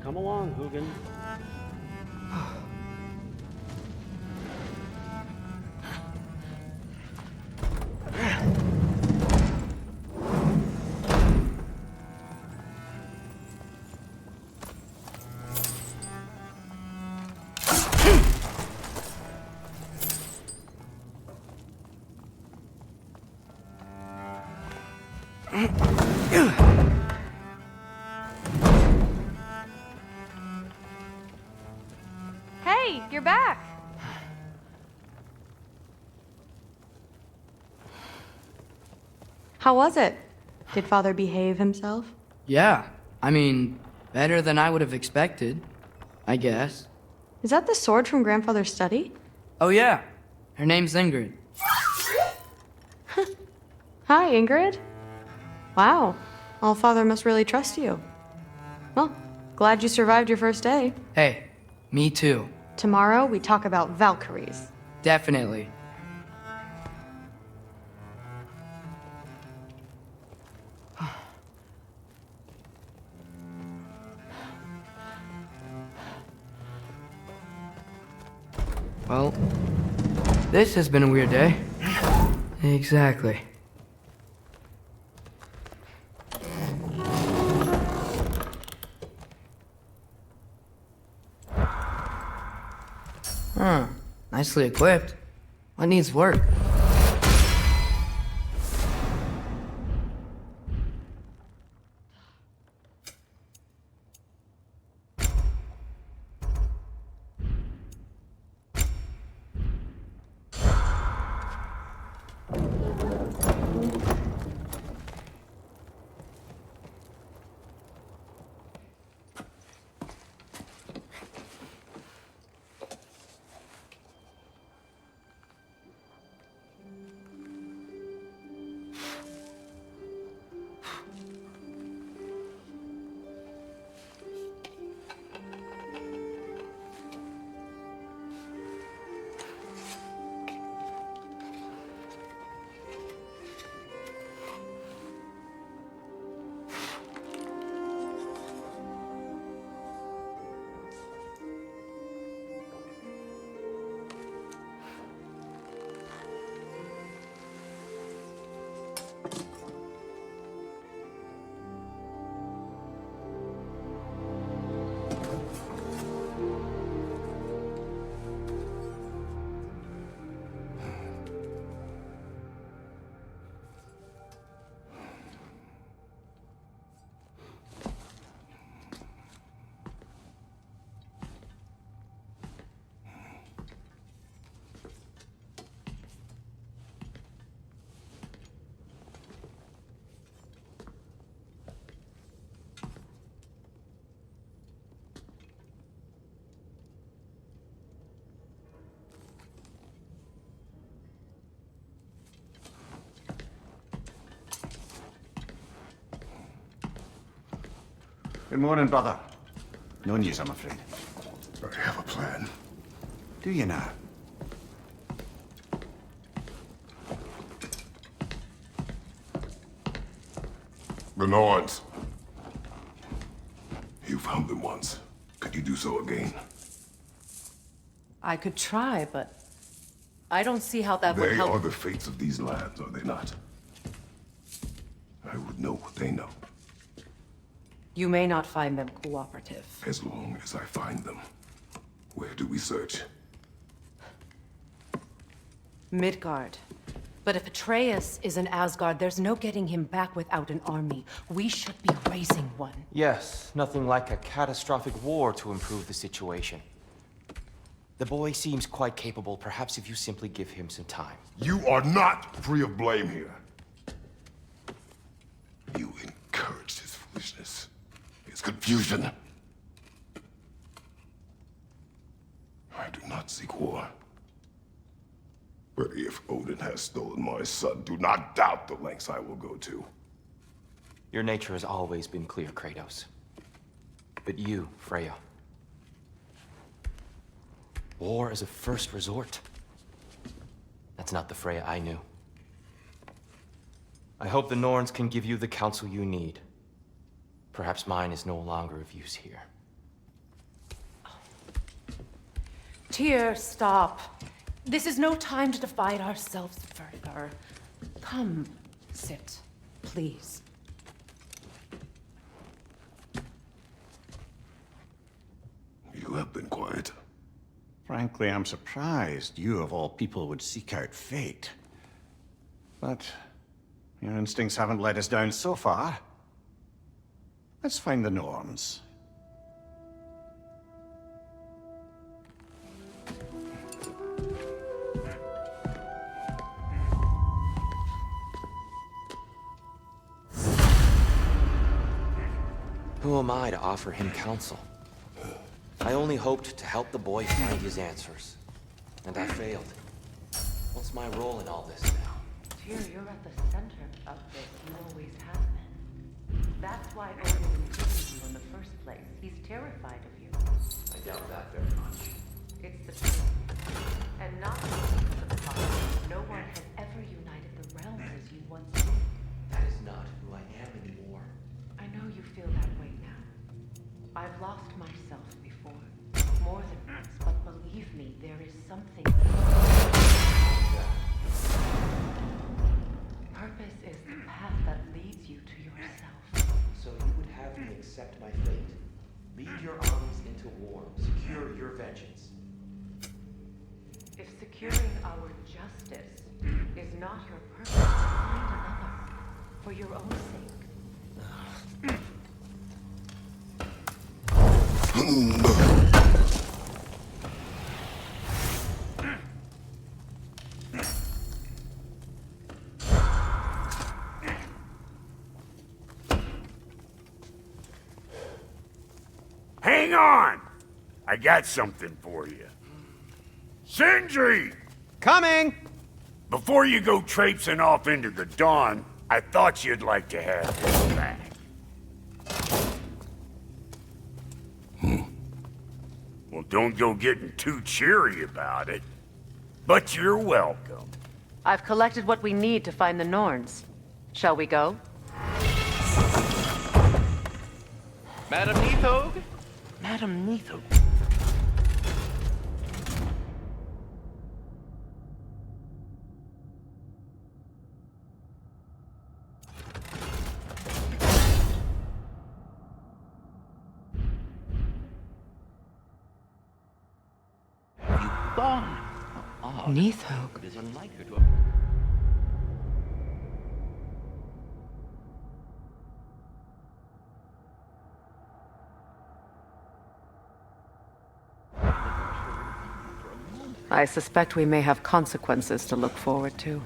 come along, Hugin. Hey, you're back. How was it? Did Father behave himself? Yeah, I mean, better than I would have expected, I guess. Is that the sword from Grandfather's study? Oh yeah, her name's Ingrid. Hi, Ingrid. Wow, All-Father must really trust you. Well, glad you survived your first day. Hey, me too. Tomorrow, we talk about Valkyries. Definitely. Well, this has been a weird day. Exactly. Huh. Nicely equipped. What needs work? Good morning, brother. No news, I'm afraid. I have a plan. Do you now? The Norns. You found them once. Could you do so again? I could try, but I don't see how that would They help. are the fates of these lands, are they not? I would know what they know, You may not find them cooperative. as long as I find them. Where do we search? Midgard. But if Atreus is in Asgard, there's no getting him back without an army. We should be raising one. Yes, nothing like a catastrophic war to improve the situation. The boy seems quite capable, perhaps if you simply give him some time. You are not free of blame here. You encouraged his foolishness, his confusion. I do not seek war. But if Odin has stolen my son, do not doubt the lengths I will go to. Your nature has always been clear, Kratos. But you, Freya. War is a first resort. That's not the Freya I knew. I hope the Norns can give you the counsel you need. Perhaps mine is no longer of use here. Tyr, stop. This is no time to divide ourselves further. Come, sit, please. You have been quiet. Frankly, I'm surprised you of all people would seek out fate. But your instincts haven't let us down so far. Let's find the norms. Who am I to offer him counsel? I only hoped to help the boy find his answers. And I failed. What's my role in all this now? Tyr, you're at the center of this. You always have been. That's why Odin imprisoned you in the first place. He's terrified of you. I doubt that very much. It's the truth. And not because of the father. No one has ever united the realms as you once did. That is not who I am anymore. I know you feel that way now. I've lost myself before. More than once, but believe me, there is something. Purpose is the path that leads you to yourself. So you would have me accept my fate. Lead your armies into war. Secure your vengeance. If securing our justice is not your purpose, find another. For your own sake. Hang on! I got something for you. Sindri! Coming! Before you go traipsing off into the dawn, I thought you'd like to have this back. Well, don't go getting too cheery about it. But you're welcome. I've collected what we need to find the Norns. Shall we go? Madam Neathog? Madam Neathog. Gone. Neathog. It is unlike her to have... I suspect we may have consequences to look forward to.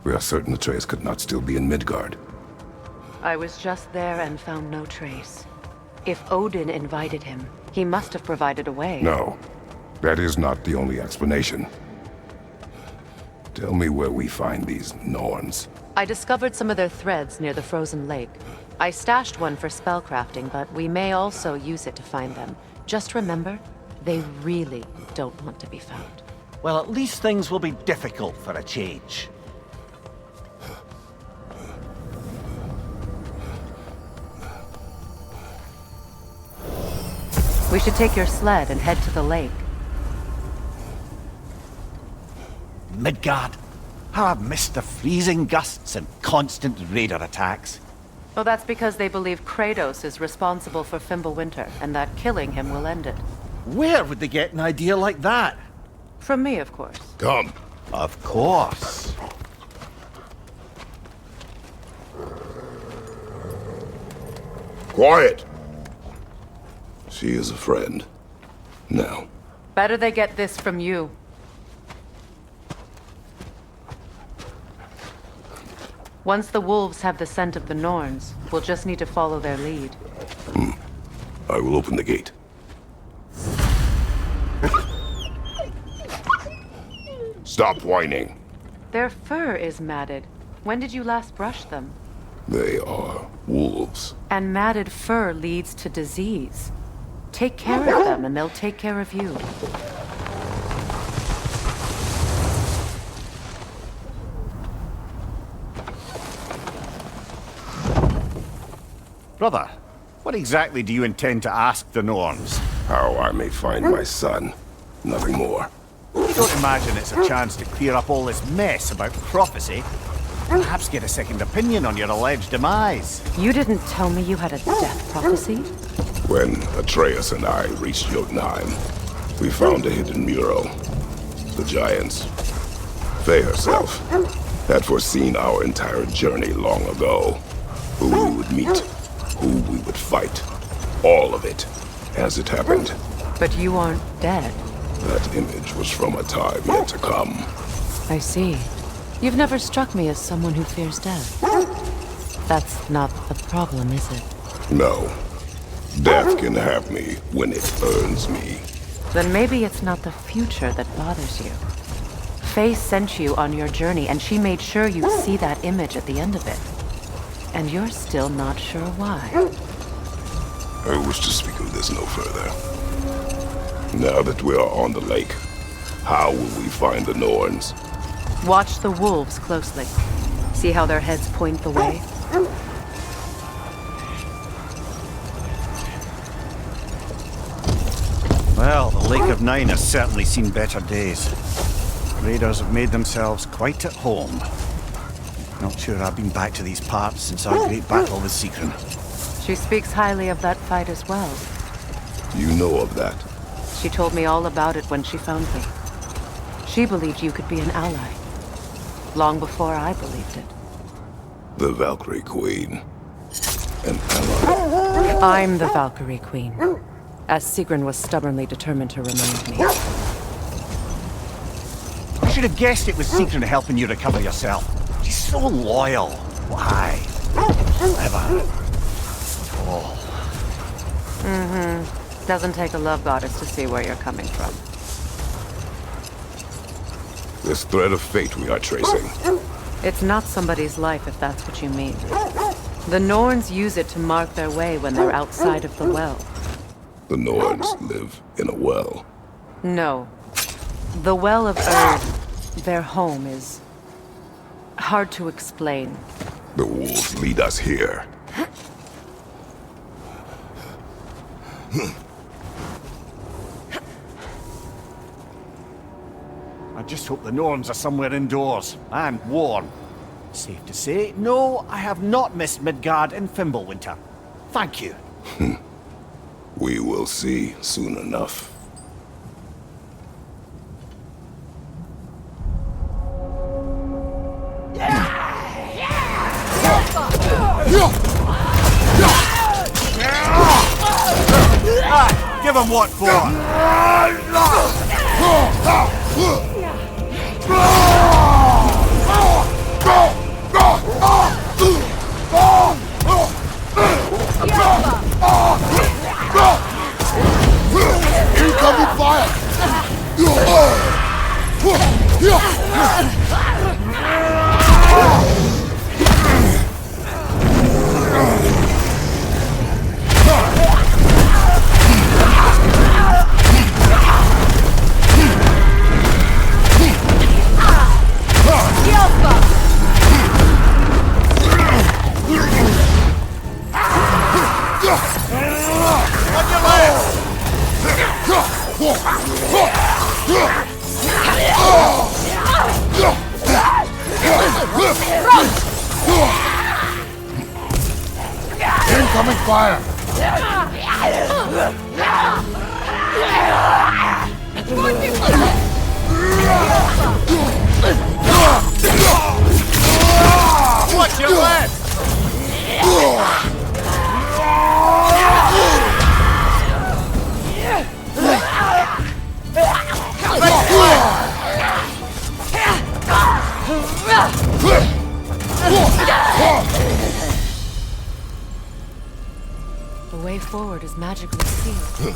We are certain Atreus could not still be in Midgard. I was just there and found no trace. If Odin invited him, he must have provided a way. No, that is not the only explanation. Tell me where we find these Norns. I discovered some of their threads near the frozen lake. I stashed one for spellcrafting, but we may also use it to find them. Just remember, they really don't want to be found. Well, at least things will be difficult for a change. We should take your sled and head to the lake. Midgard. How I've missed the freezing gusts and constant raider attacks. Well, that's because they believe Kratos is responsible for Fimbulwinter, and that killing him will end it. Where would they get an idea like that? From me, of course. Come. Of course. Quiet! She is a friend. Now. Better they get this from you. Once the wolves have the scent of the Norns, we'll just need to follow their lead. I will open the gate. Stop whining. Their fur is matted. When did you last brush them? They are wolves. And matted fur leads to disease. Take care of them and they'll take care of you. Brother, what exactly do you intend to ask the Norns? How I may find my son. Nothing more. You don't imagine it's a chance to clear up all this mess about prophecy? Perhaps get a second opinion on your alleged demise. You didn't tell me you had a death prophecy? When Atreus and I reached Jotunheim, we found a hidden mural. The giants, Faye herself, had foreseen our entire journey long ago. Who we would meet, who we would fight. All of it, as it happened. But you aren't dead. That image was from a time yet to come. I see. You've never struck me as someone who fears death. That's not the problem, is it? No. Death can have me when it earns me. Then maybe it's not the future that bothers you. Faye sent you on your journey, and she made sure you see that image at the end of it. And you're still not sure why. I wish to speak of this no further. Now that we are on the lake, how will we find the Norns? Watch the wolves closely. See how their heads point the way? Well, the Lake of Nine has certainly seen better days. Raiders have made themselves quite at home. Not sure I've been back to these parts since our great battle with Seekrin. She speaks highly of that fight as well. You know of that? She told me all about it when she found me. She believed you could be an ally. Long before I believed it. The Valkyrie Queen. An ally. I'm the Valkyrie Queen. As Sigrun was stubbornly determined to remind me. I should have guessed it was Seekrin helping you recover yourself. She's so loyal. Why? Clever. Oh. Mm-hmm. Doesn't take a love goddess to see where you're coming from. This thread of fate we are tracing. It's not somebody's life, if that's what you mean. The Norns use it to mark their way when they're outside of the well. The Norns live in a well. No. The Well of Erd, their home, is hard to explain. The wolves lead us here. I just hope the Norns are somewhere indoors and warm. Safe to say, no, I have not missed Midgard in Fimbulwinter. Thank you. We will see soon enough. Give him what for? Incoming fire! Incoming fire! Watch your left! The way forward is magically sealed.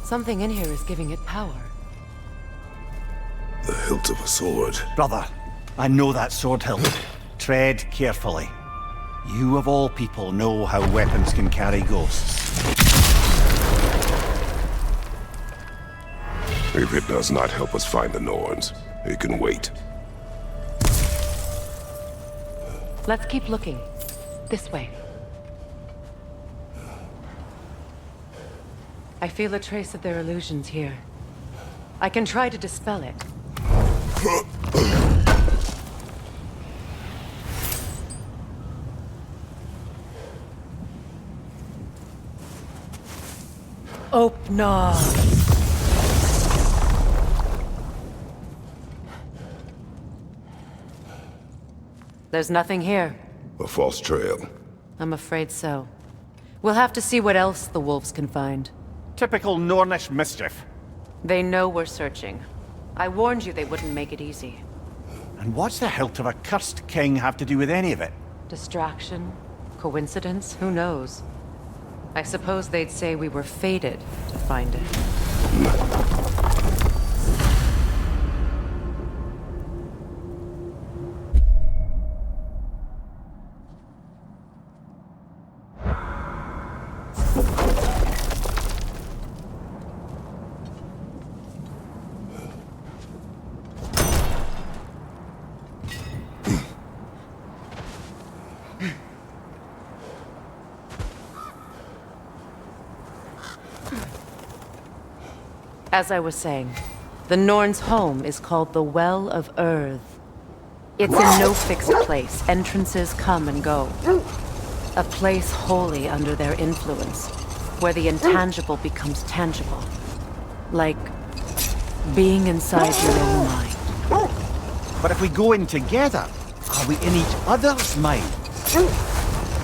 Something in here is giving it power. The hilt of a sword. Brother, I know that sword hilt. tread carefully. You of all people know how weapons can carry ghosts. If it does not help us find the Norns, it can wait. Let's keep looking. This way. I feel a trace of their illusions here. I can try to dispel it. Open up. There's nothing here. A false trail. I'm afraid so. We'll have to see what else the wolves can find. Typical Nornish mischief. They know we're searching. I warned you they wouldn't make it easy. And what's the hilt of a cursed king have to do with any of it? Distraction? Coincidence? Who knows? I suppose they'd say we were fated to find it. As I was saying, the Norn's home is called the Well of Earth. It's in no fixed place. Entrances come and go. A place wholly under their influence, where the intangible becomes tangible. Like being inside your own mind. But if we go in together, are we in each other's mind?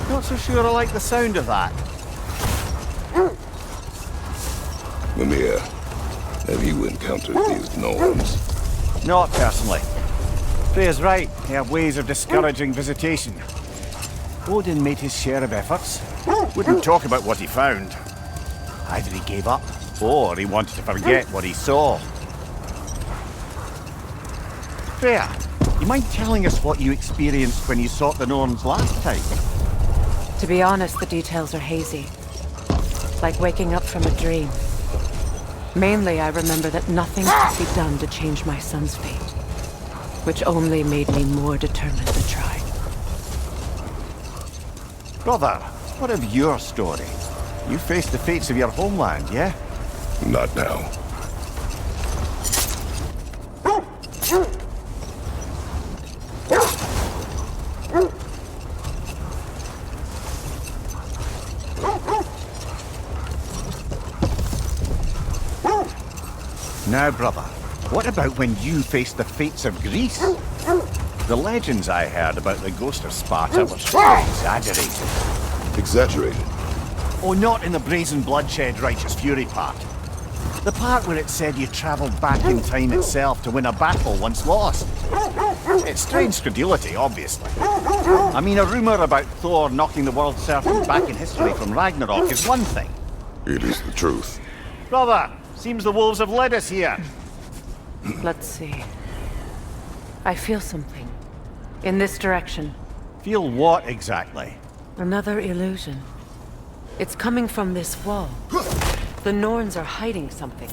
Not so sure I like the sound of that. Mimir, have you encountered these Norns? Not personally. Freya's right. They have ways of discouraging visitation. Odin made his share of efforts. Wouldn't talk about what he found. Either he gave up, or he wanted to forget what he saw. Freya, you mind telling us what you experienced when you sought the Norns last time? To be honest, the details are hazy. Like waking up from a dream. Mainly, I remember that nothing could be done to change my son's fate. Which only made me more determined to try. Brother, what of your story? You faced the fates of your homeland, yeah? Not now. Now, brother, what about when you faced the fates of Greece? The legends I heard about the ghost of Sparta were so exaggerated. Exaggerated? Oh, not in the brazen bloodshed righteous fury part. The part where it said you travelled back in time itself to win a battle once lost. It's strange credulity, obviously. I mean, a rumour about Thor knocking the world serpent back in history from Ragnarok is one thing. It is the truth. Brother, seems the wolves have led us here. Let's see. I feel something. In this direction. Feel what exactly? Another illusion. It's coming from this wall. The Norns are hiding something.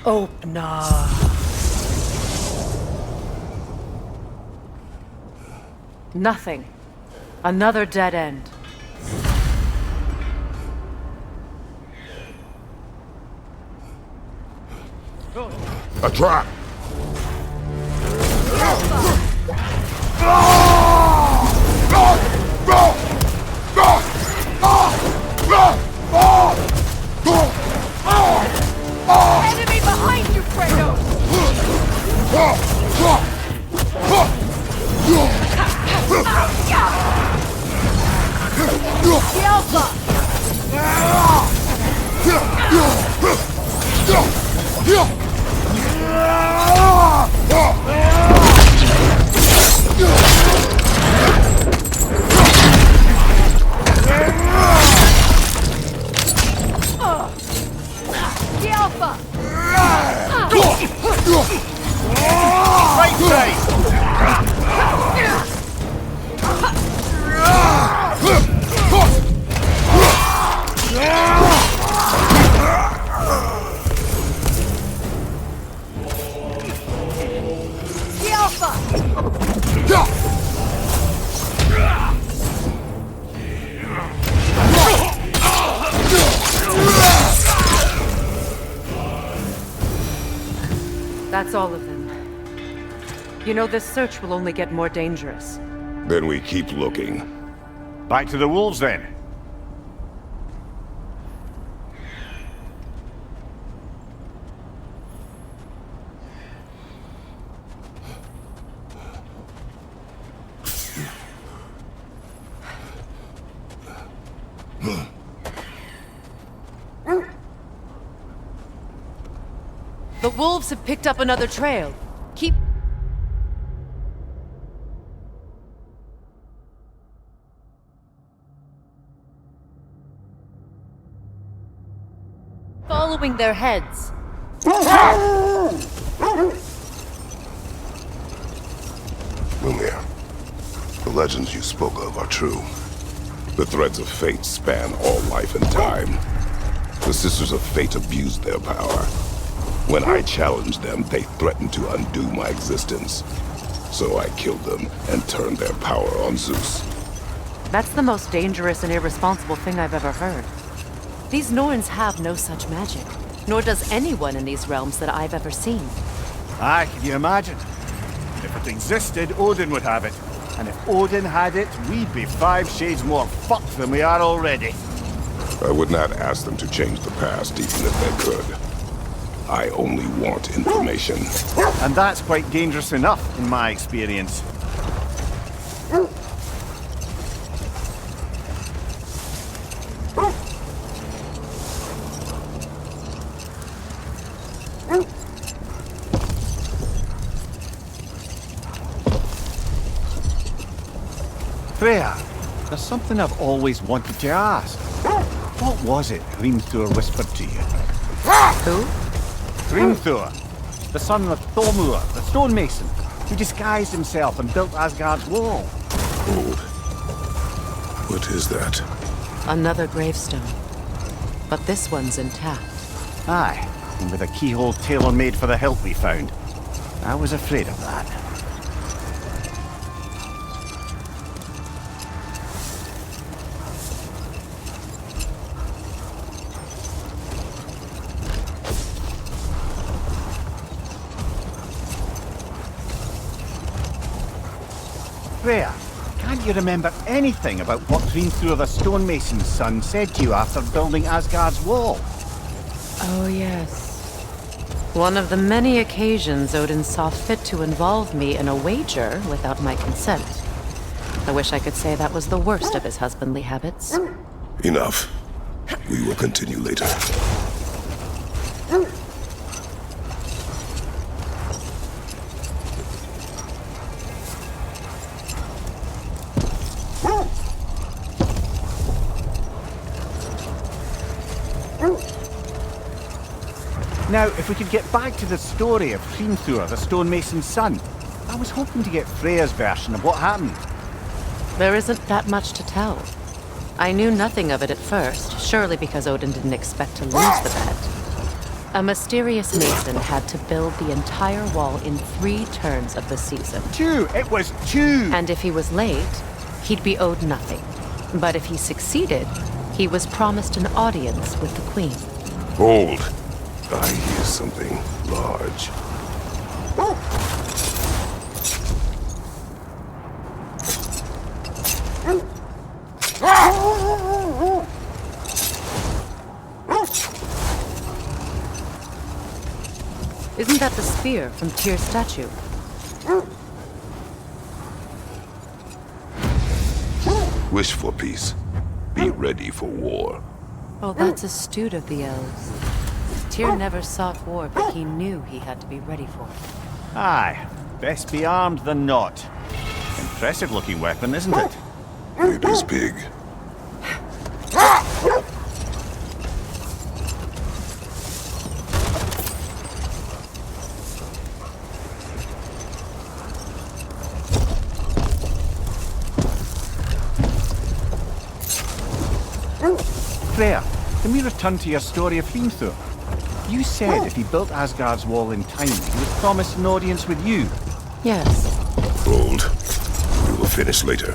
Open up. Nothing. Another dead end. A trap! Enemy behind you, Kratos! The Alpha! That's all of them. You know, this search will only get more dangerous. Then we keep looking. Back to the wolves, then. The wolves have picked up another trail. Keep... following their heads. Lumir, the legends you spoke of are true. The threads of fate span all life and time. The Sisters of Fate abused their power. When I challenged them, they threatened to undo my existence. So I killed them and turned their power on Zeus. That's the most dangerous and irresponsible thing I've ever heard. These Norns have no such magic, nor does anyone in these realms that I've ever seen. Aye, can you imagine? If it existed, Odin would have it. And if Odin had it, we'd be 5 shades more fucked than we are already. I would not ask them to change the past, even if they could. I only want information. And that's quite dangerous enough, in my experience. Freya, there's something I've always wanted to ask. What was it Hrimthur whispered to you? Who? Hrimthur, the son of Thormur, the stonemason, who disguised himself and built Asgard's wall. Hold. What is that? Another gravestone. But this one's intact. Aye, and with a keyhole tailor-made for the hilt we found. I was afraid of that. Freya, can't you remember anything about what Hrimthur the stonemason's son said to you after building Asgard's wall? Oh, yes. One of the many occasions Odin saw fit to involve me in a wager without my consent. I wish I could say that was the worst of his husbandly habits. Enough. We will continue later. Now, if we could get back to the story of Hrimthur, the stonemason's son, I was hoping to get Freya's version of what happened. There isn't that much to tell. I knew nothing of it at first, surely because Odin didn't expect to lose the bet. A mysterious mason had to build the entire wall in 3 turns of the season. 2! It was 2! And if he was late, he'd be owed nothing. But if he succeeded, he was promised an audience with the queen. Hold. I hear something large. Isn't that the spear from Tyr's statue? Wish for peace. Be ready for war. Oh, that's astute of the elves. Tyr never sought war, but he knew he had to be ready for it. Aye, best be armed than not. Impressive-looking weapon, isn't it? It is big. Freya, can we return to your story of Hrimthur? You said if he built Asgard's wall in time, he was promised an audience with you. Yes. Hold. We will finish later.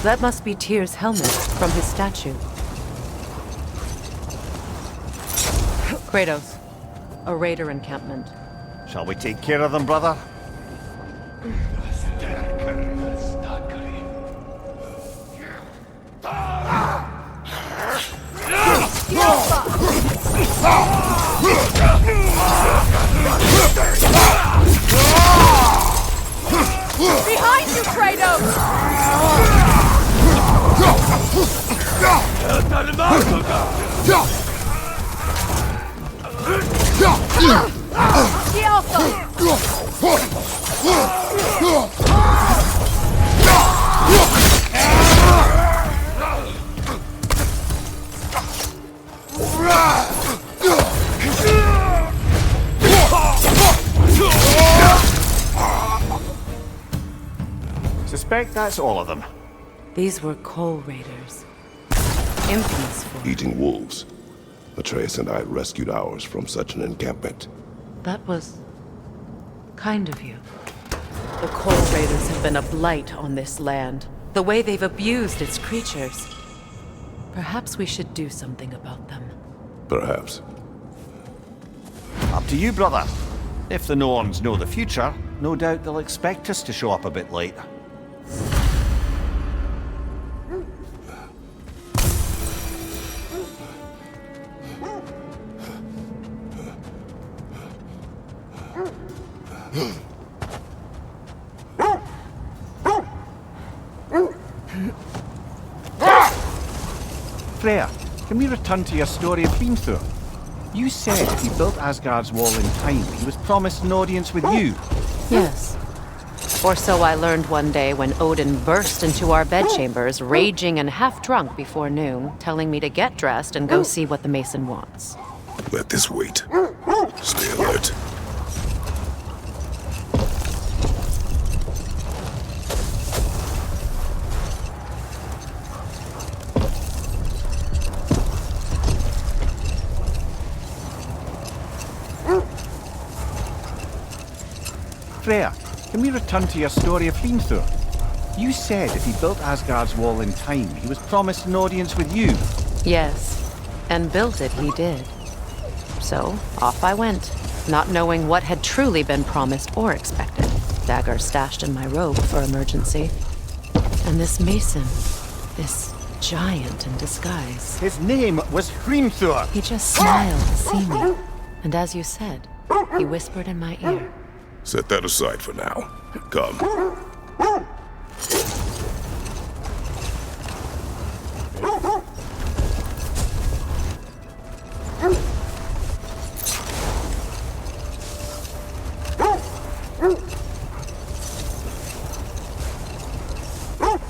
That must be Tyr's helmet from his statue. Kratos, A raider encampment. Shall we take care of them, brother? Behind you, Kratos! The Alpha! Suspect that's all of them. These were coal raiders. Infamous for... Eating wolves. Atreus and I rescued ours from such an encampment. That was... kind of you. The coal raiders have been a blight on this land. The way they've abused its creatures. Perhaps we should do something about them. Perhaps. Up to you, brother. If the Norns know the future, no doubt they'll expect us to show up a bit late. Freya, can we return to your story of Hrimthur? You said if he built Asgard's wall in time, he was promised an audience with you. Yes. Or so I learned one day when Odin burst into our bedchambers, raging and half-drunk before noon, telling me to get dressed and go see what the Mason wants. Let this wait. Stay alert. Freya, can we return to your story of Hrimthur? You said if he built Asgard's wall in time, he was promised an audience with you. Yes, and built it he did. So, off I went, not knowing what had truly been promised or expected. Dagger stashed in my robe for emergency. And this Mason, this giant in disguise. His name was Hrimthur! He just smiled to see me. And as you said, he whispered in my ear. Set that aside for now. Come.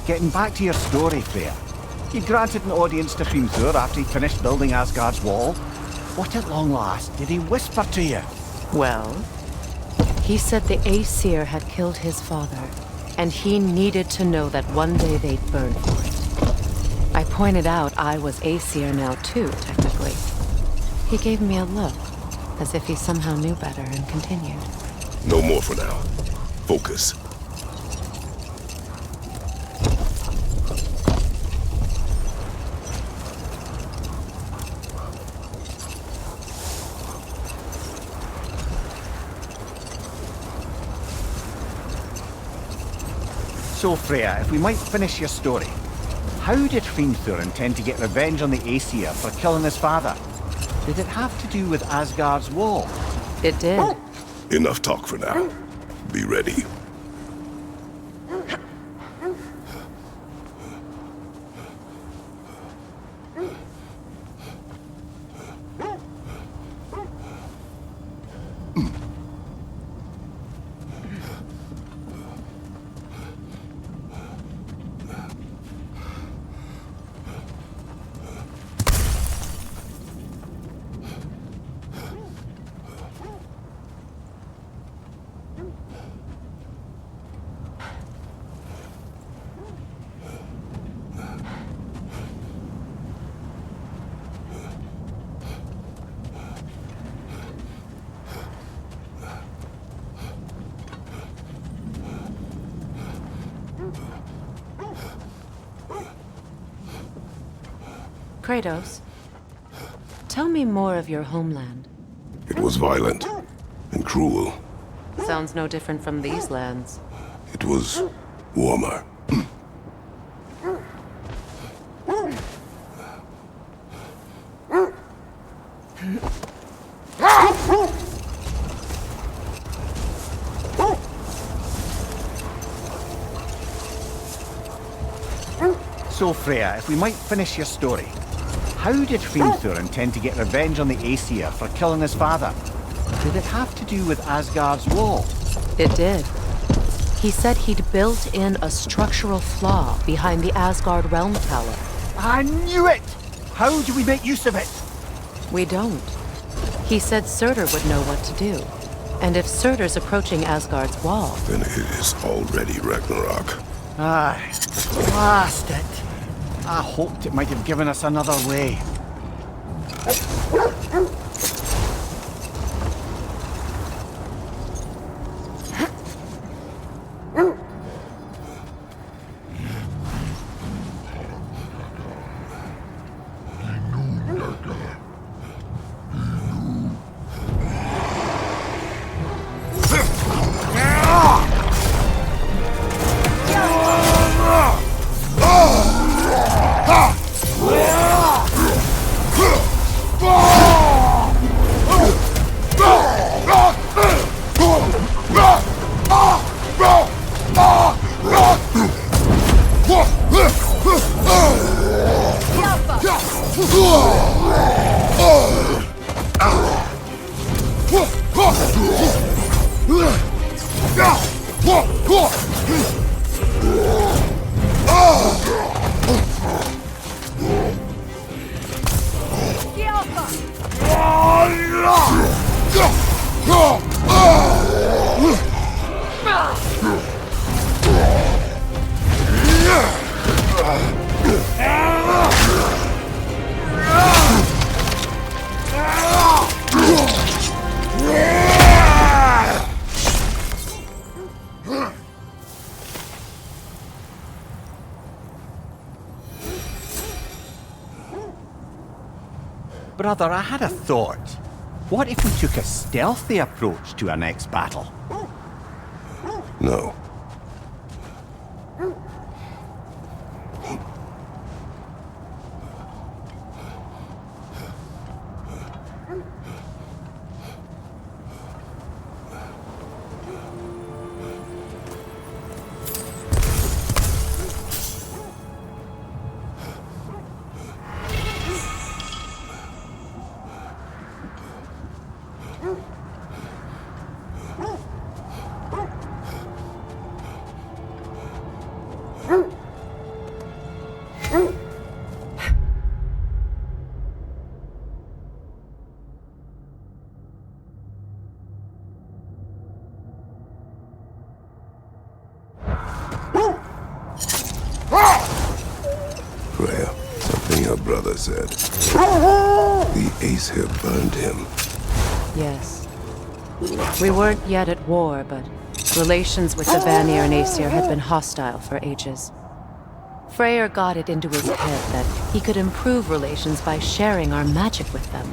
Getting back to your story, Freya. You granted an audience to Hrimthur after he finished building Asgard's wall. What at long last did he whisper to you? Well, he said the Aesir had killed his father, and he needed to know that one day they'd burn for it. I pointed out I was Aesir now too, technically. He gave me a look, as if he somehow knew better, and continued. No more for now. Focus. So, Freya, if we might finish your story. How did Hrimthur intend to get revenge on the Aesir for killing his father? Did it have to do with Asgard's wall? It did. Enough talk for now. Be ready. Kratos, tell me more of your homeland. It was violent and cruel. Sounds no different from these lands. It was warmer. So, Freya, if we might finish your story. How did Hrimthur intend to get revenge on the Aesir for killing his father? Did it have to do with Asgard's wall? It did. He said he'd built in a structural flaw behind the Asgard realm tower. I knew it! How do we make use of it? We don't. He said Surtur would know what to do. And if Surtur's approaching Asgard's wall... Then it is already Ragnarok. Aye, blast it. I hoped it might have given us another way. Brother, I had a thought. What if we took a stealthy approach to our next battle? No. Freya, something your brother said. The Aesir burned him. Yes. We weren't yet at war, but relations with the Vanir and Aesir had been hostile for ages. Freyr got it into his head that he could improve relations by sharing our magic with them.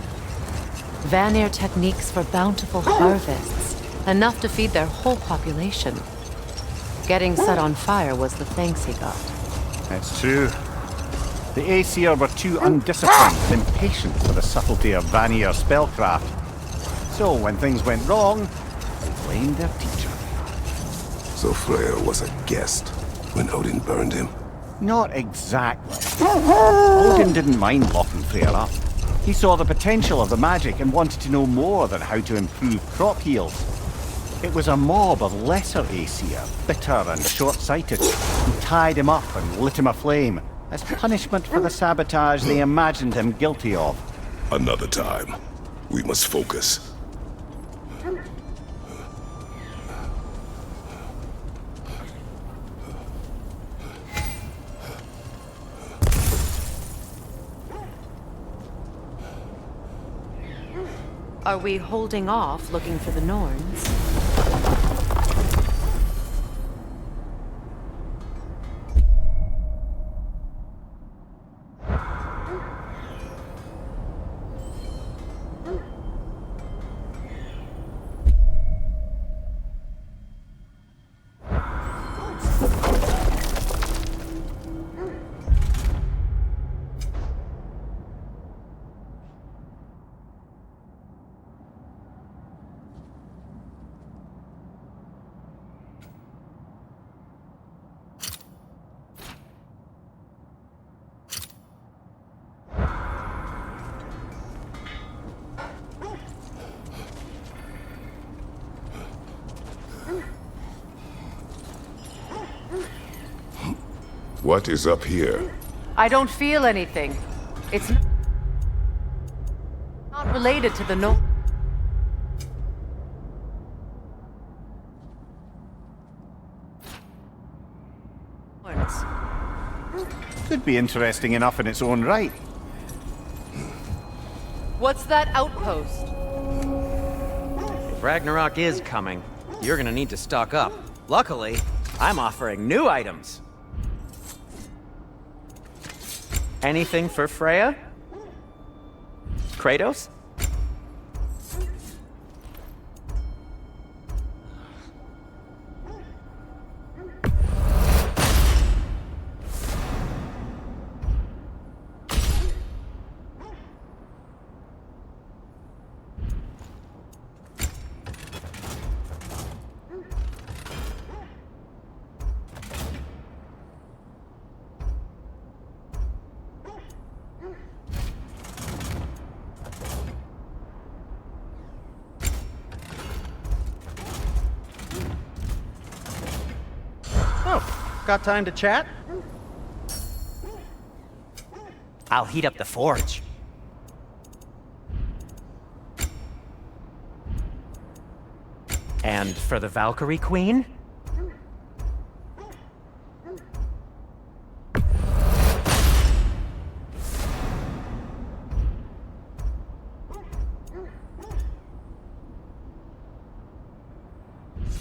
Vanir techniques for bountiful harvests, enough to feed their whole population. Getting set on fire was the thanks he got. That's true. The Aesir were too undisciplined and impatient for the subtlety of Vanir spellcraft. So when things went wrong, they blamed their teacher. So Freya was a guest when Odin burned him? Not exactly. Odin didn't mind locking Freya up. He saw the potential of the magic and wanted to know more than how to improve crop yields. It was a mob of lesser Aesir, bitter and short-sighted, who tied him up and lit him aflame, as punishment for the sabotage they imagined him guilty of. Another time. We must focus. Are we holding off looking for the Norns? What is up here? I don't feel anything. It's not related to the Norns. Could be interesting enough in its own right. What's that outpost? If Ragnarok is coming, you're gonna need to stock up. Luckily, I'm offering new items. Anything for Freya? Kratos? Got time to chat? I'll heat up the forge. And for the Valkyrie Queen?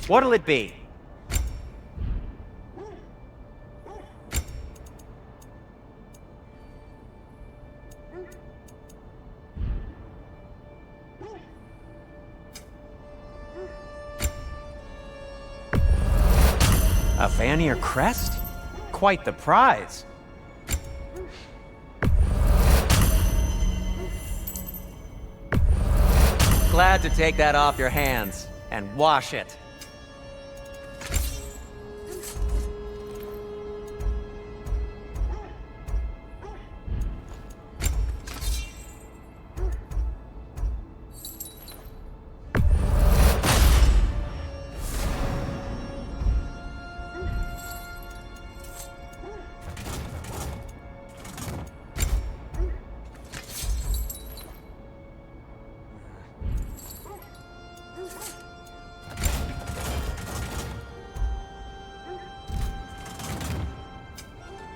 What'll it be? A Vanir crest? Quite the prize. Glad to take that off your hands and wash it.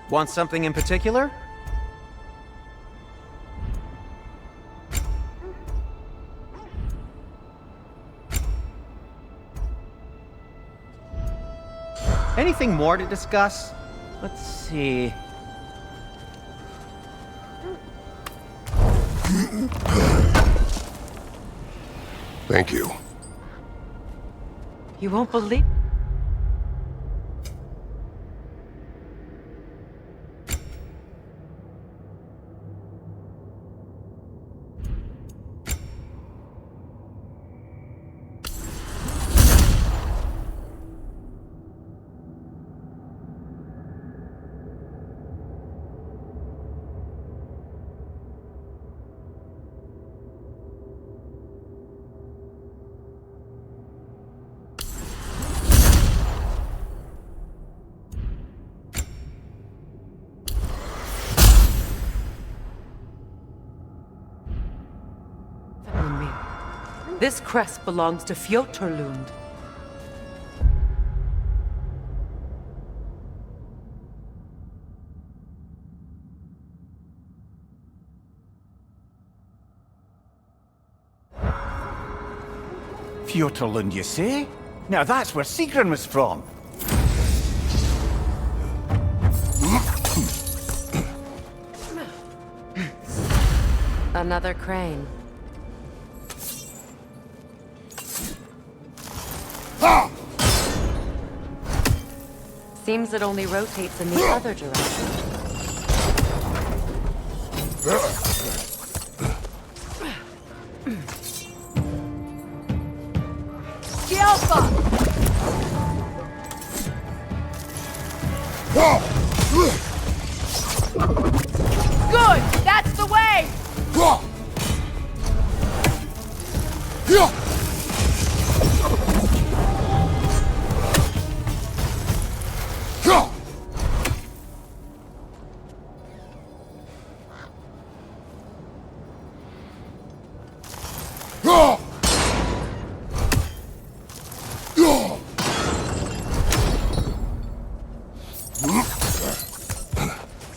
Want something in particular? Anything more to discuss? Let's see. Thank you. You won't believe... This crest belongs to Fjoturlund. Fjoturlund, you say? Now that's where Sigrun was from. Another crane. Seems it only rotates in the other direction. Good! That's the way!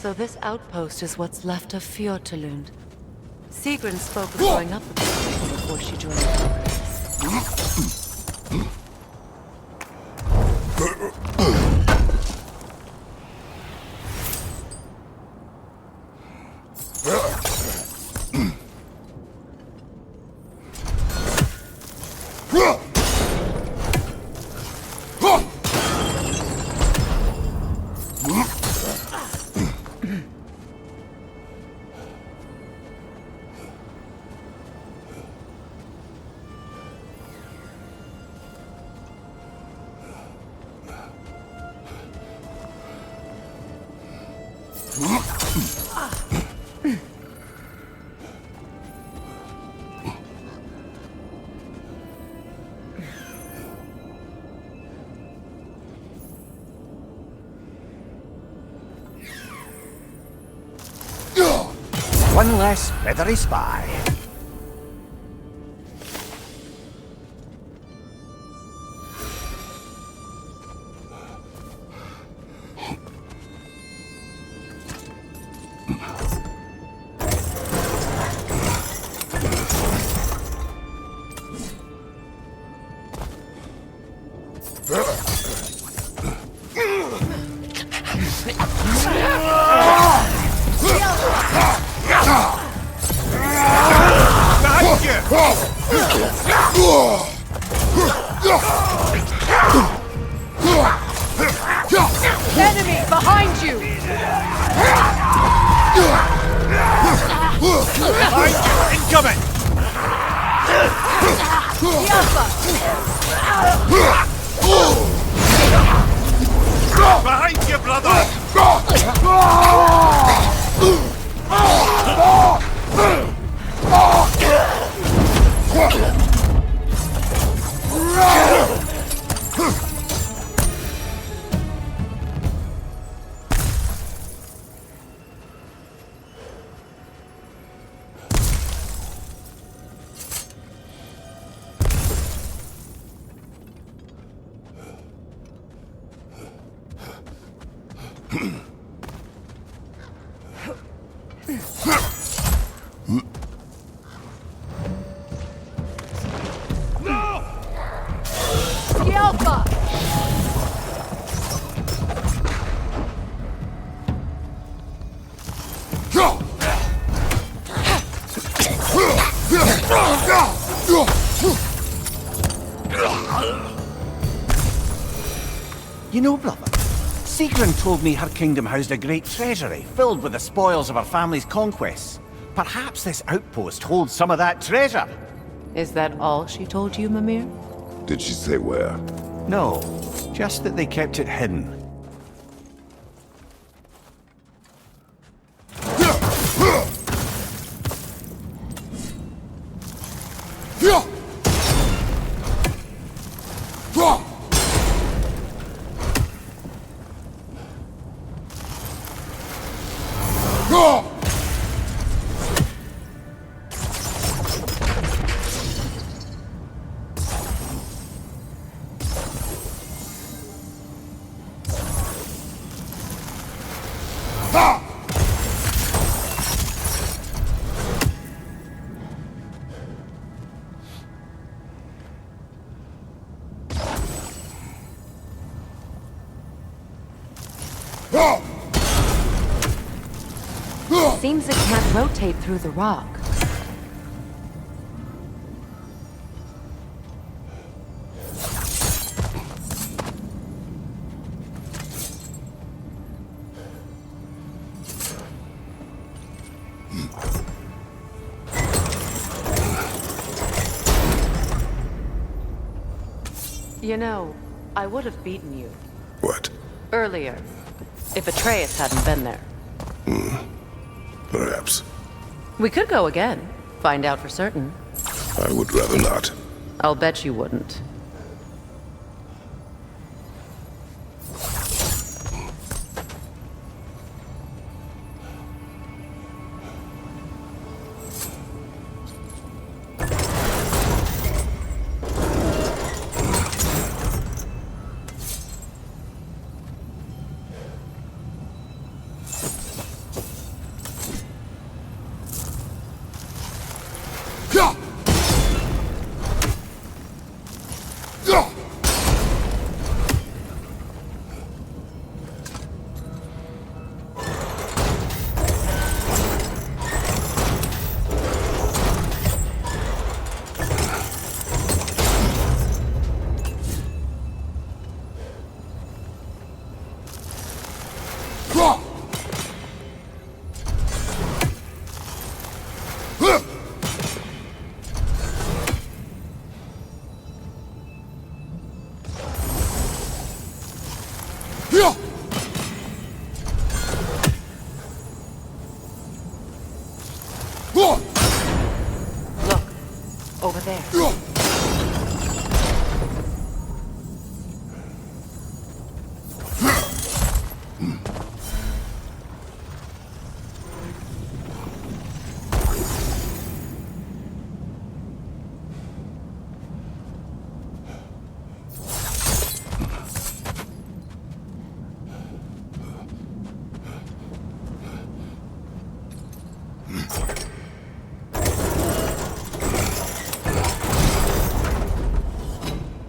So this outpost is what's left of Fjortulund. Sigrun spoke of going up with her before she joined the One less feathery spy. Enemy behind you! Behind you! Incoming! Behind you, brother! Alpha! You know, brother, Sigrun told me her kingdom housed a great treasury filled with the spoils of her family's conquests. Perhaps this outpost holds some of that treasure. Is that all she told you, Mimir? Did she say where? No, just that they kept it hidden. Seems it can't rotate through the rock. You know, I would have beaten you. What? Earlier, if Atreus hadn't been there. Perhaps. We could go again, find out for certain. I would rather not. I'll bet you wouldn't. Look, over there.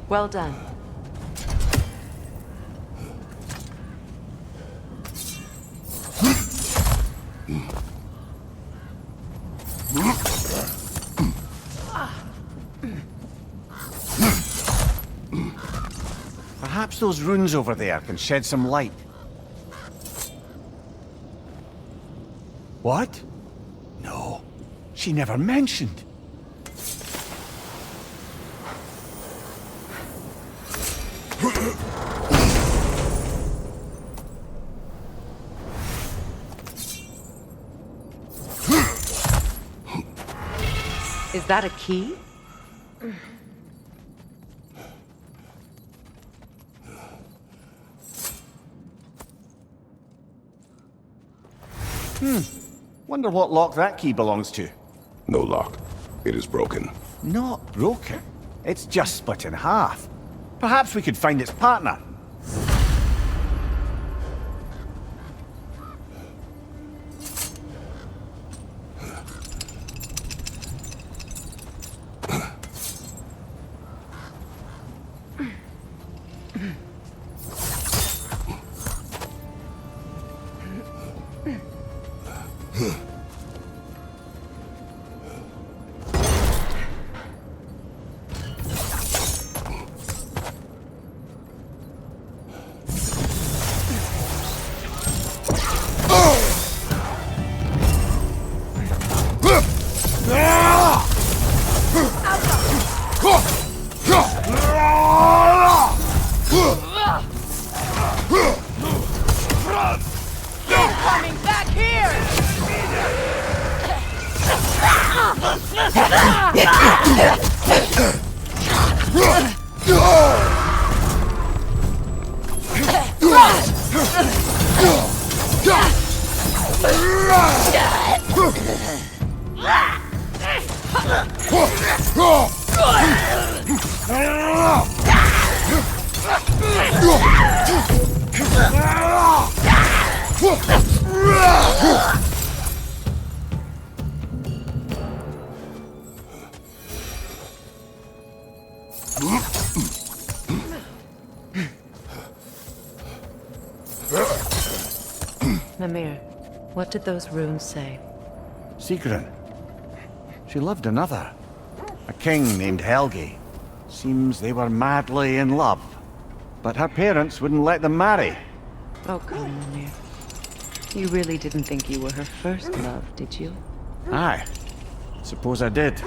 Well done. Perhaps those runes over there can shed some light. What? No, she never mentioned. Is that a key? Wonder what lock that key belongs to. No lock. It is broken. Not broken. It's just split in half. Perhaps we could find its partner. Coming back here! Mimir, what did those runes say? Sigrun. She loved another. A king named Helgi. Seems they were madly in love. But her parents wouldn't let them marry. Oh, come, Mimir. You really didn't think you were her first love, did you? Aye. Suppose I did.